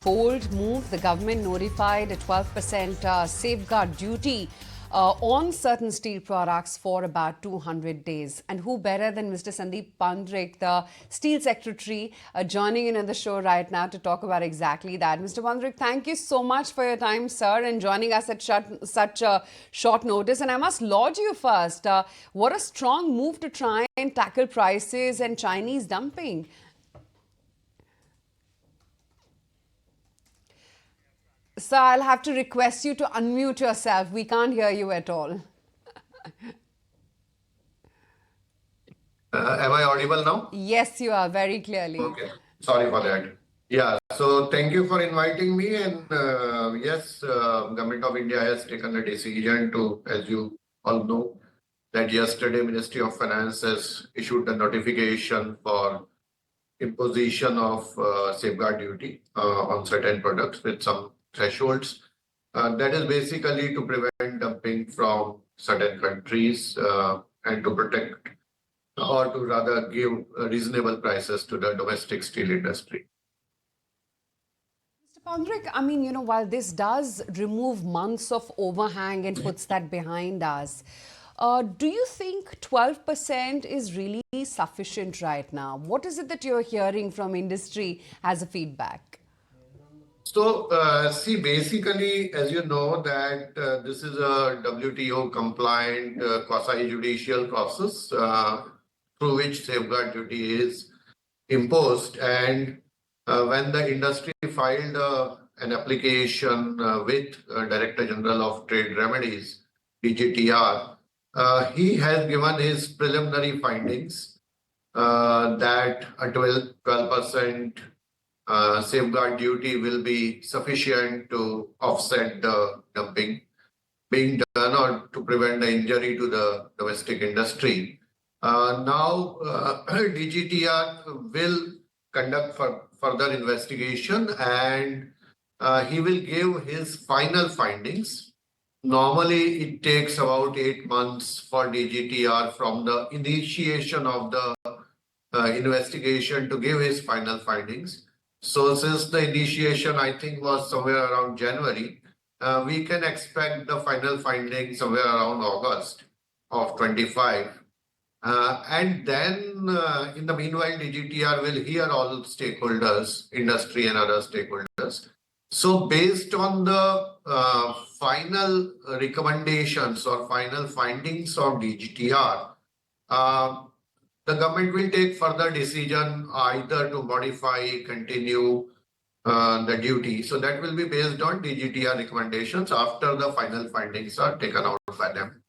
Bold move. The government notified a 12% safeguard duty on certain steel products for about 200 days. And who better than Mr. Sandeep Poundrik, the Steel Secretary, joining in on the show right now to talk about exactly that. Mr. Poundrik, thank you so much for your time, sir, and joining us at such a short notice. And I must laud you first. What a strong move to try and tackle prices and Chinese dumping. Sir, I'll have to request you to unmute yourself. We can't hear you at all. Am I audible now? Yes, you are, very clearly. Okay, sorry for that. Yeah, so thank you for inviting me. And yes, Government of India has taken a decision to, as you all know, that yesterday Ministry of Finance has issued a notification for imposition of safeguard duty on certain products with some thresholds. That is basically to prevent dumping from certain countries and to protect or to rather give reasonable prices to the domestic steel industry. Mr. Poundrik, I mean, while this does remove months of overhang and puts that behind us, do you think 12% is really sufficient right now? What is it that you're hearing from industry as a feedback? So, see, basically, as you know, that this is a WTO compliant quasi-judicial process through which safeguard duty is imposed. And when the industry filed an application with Director General of Trade Remedies, DGTR, he has given his preliminary findings that a 12% safeguard duty will be sufficient to offset the dumping being done or to prevent the injury to the domestic industry. Now, DGTR will conduct further investigation and he will give his final findings. Normally, it takes about 8 months for DGTR from the initiation of the investigation to give his final findings. So since the initiation, I think, was somewhere around January, we can expect the final findings somewhere around August of 25. And then in the meanwhile, DGTR will hear all stakeholders, industry and other stakeholders. So based on the final recommendations or final findings of DGTR, the government will take further decision either to modify, continue the duty. So that will be based on DGTR recommendations after the final findings are taken out by them.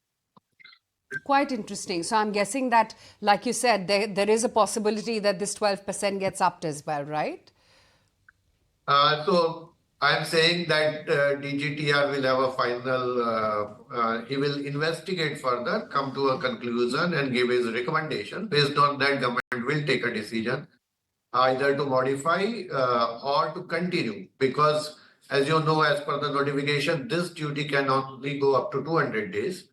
Quite interesting. So I'm guessing that, like you said, there is a possibility that this 12% gets upped as well, right? So I'm saying that DGTR will have a final, he will investigate further, come to a conclusion and give his recommendation. Based on that, government will take a decision either to modify or to continue. Because as you know, as per the notification, this duty can only go up to 200 days.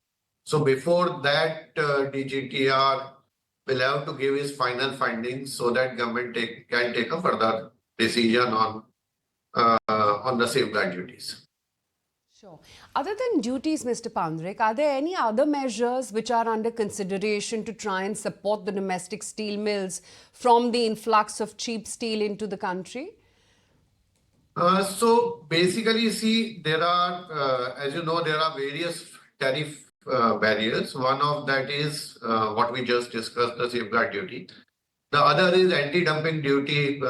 So before that, DGTR will have to give his final findings so that government can take a further decision on the safeguard duties. Sure. Other than duties, Mr. Poundrik, are there any other measures which are under consideration to try and support the domestic steel mills from the influx of cheap steel into the country? So basically, see, there are, as you know, there are various tariff barriers. One of that is what we just discussed, the safeguard duty. The other is anti-dumping duty.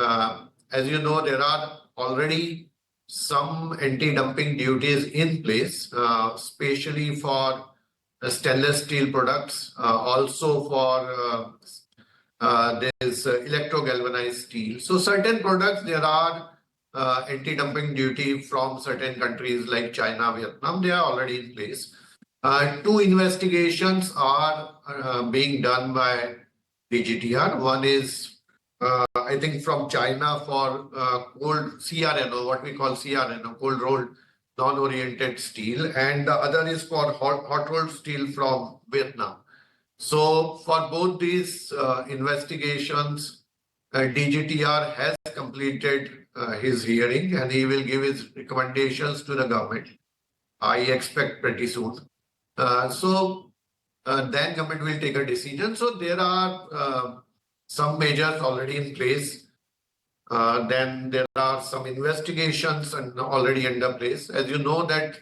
As you know, there are already some anti-dumping duties in place, especially for stainless steel products, also for this electro-galvanized steel. So certain products, there are anti-dumping duty from certain countries like China, Vietnam, they are already in place. Two investigations are being done by DGTR. One is I think from China for cold CRNO, what we call CRNO, cold rolled non-oriented steel, and the other is for hot rolled steel from Vietnam. So for both these investigations, DGTR has completed his hearing and he will give his recommendations to the government. I expect pretty soon. Then government will take a decision. So there are some measures already in place. Then there are some investigations and already under place. As you know that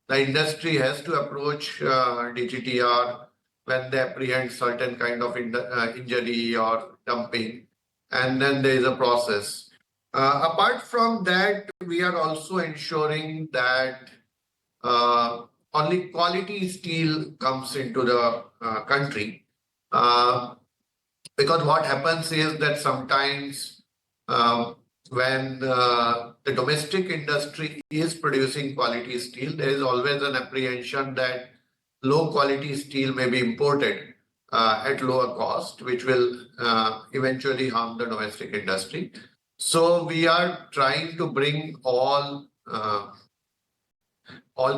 the industry has to approach DGTR when they apprehend certain kind of injury or dumping, and then there is a process. Apart from that, we are also ensuring that only quality steel comes into the country. Because what happens is that sometimes when the domestic industry is producing quality steel, there is always an apprehension that low quality steel may be imported at lower cost, which will eventually harm the domestic industry. So we are trying to bring all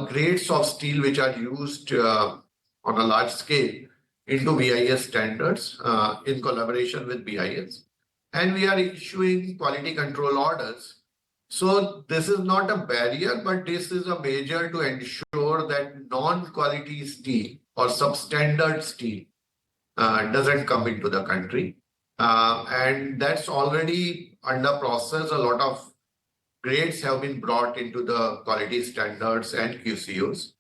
grades of steel which are used on a large scale into BIS standards in collaboration with BIS. And we are issuing quality control orders. So this is not a barrier, but this is a measure to ensure that non-quality steel or substandard steel doesn't come into the country. And that's already under process. A lot of grades have been brought into the quality standards and QCOs.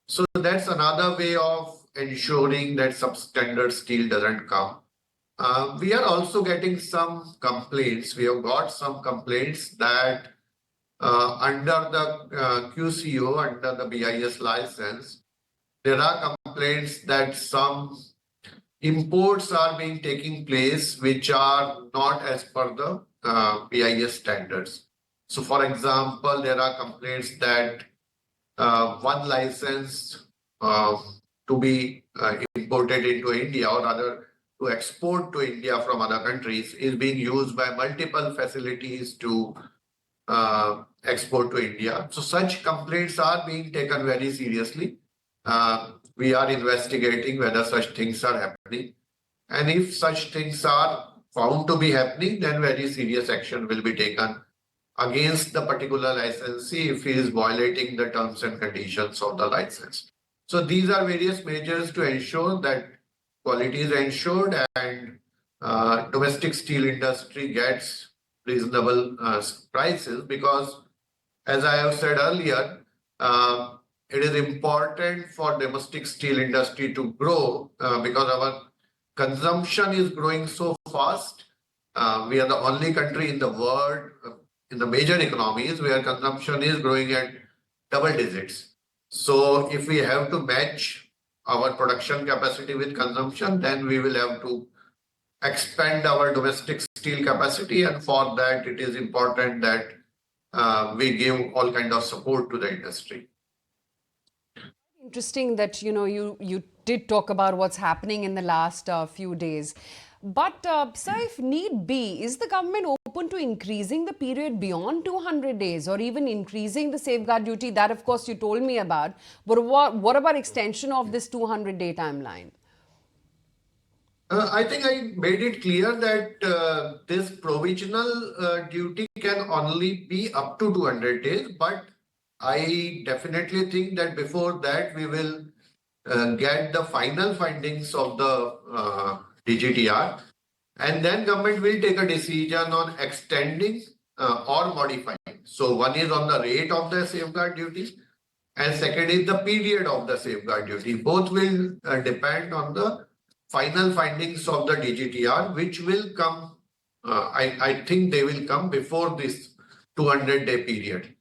So that's another way of ensuring that substandard steel doesn't come. We are also getting some complaints. We have got some complaints that under the QCO, under the BIS license, there are complaints that some imports are being taking place which are not as per the BIS standards. So, for example, there are complaints that one license to be imported into India or rather to export to India from other countries is being used by multiple facilities to export to India. So such complaints are being taken very seriously. We are investigating whether such things are happening. And if such things are found to be happening, then very serious action will be taken against the particular licensee if he is violating the terms and conditions of the license. So these are various measures to ensure that quality is ensured and domestic steel industry gets reasonable prices, because as I have said earlier, it is important for domestic steel industry to grow because our consumption is growing so fast. We are the only country in the world, in the major economies, where consumption is growing at double digits. So if we have to match our production capacity with consumption, then we will have to expand our domestic steel capacity, and for that it is important that we give all kind of support to the industry. Interesting that you did talk about what's happening in the last few days. But sir, if need be, is the government open to increasing the period beyond 200 days or even increasing the safeguard duty? That, of course, you told me about. But what about extension of this 200-day timeline? I think I made it clear that this provisional duty can only be up to 200 days, but I definitely think that before that we will get the final findings of the DGTR, and then government will take a decision on extending or modifying. So one is on the rate of the safeguard duty, and second is the period of the safeguard duty. Both will depend on the final findings of the DGTR, which will come, I think they will come before this 200-day period.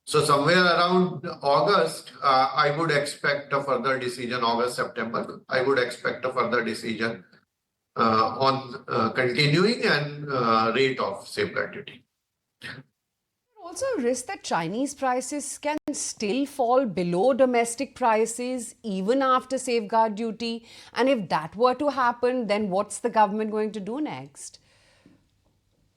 So somewhere around August, I would expect a further decision, August, September, I would expect a further decision on continuing and rate of safeguard duty. Also a risk that Chinese prices can still fall below domestic prices even after safeguard duty. And if that were to happen, then what's the government going to do next?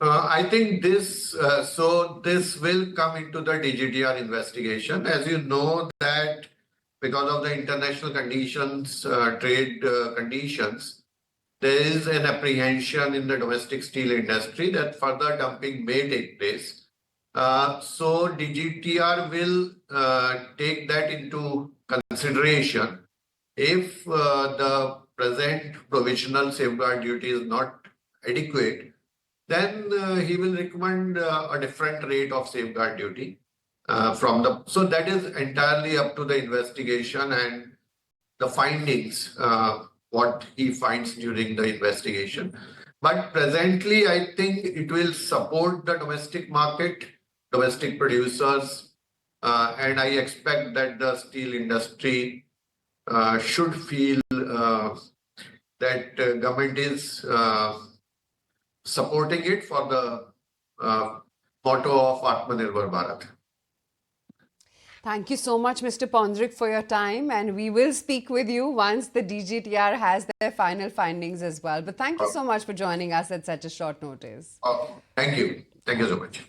I think this will come into the DGTR investigation. As you know that because of the international conditions, trade conditions, there is an apprehension in the domestic steel industry that further dumping may take place. So DGTR will take that into consideration. If the present provisional safeguard duty is not adequate, then he will recommend a different rate of safeguard duty from the. So that is entirely up to the investigation and the findings, what he finds during the investigation. But presently, I think it will support the domestic market, domestic producers, and I expect that the steel industry should feel that government is supporting it for the motto of Atmanirbhar Bharat. Thank you so much, Mr. Poundrik, for your time. And we will speak with you once the DGTR has their final findings as well. But thank you so much for joining us at such a short notice. Thank you. Thank you so much.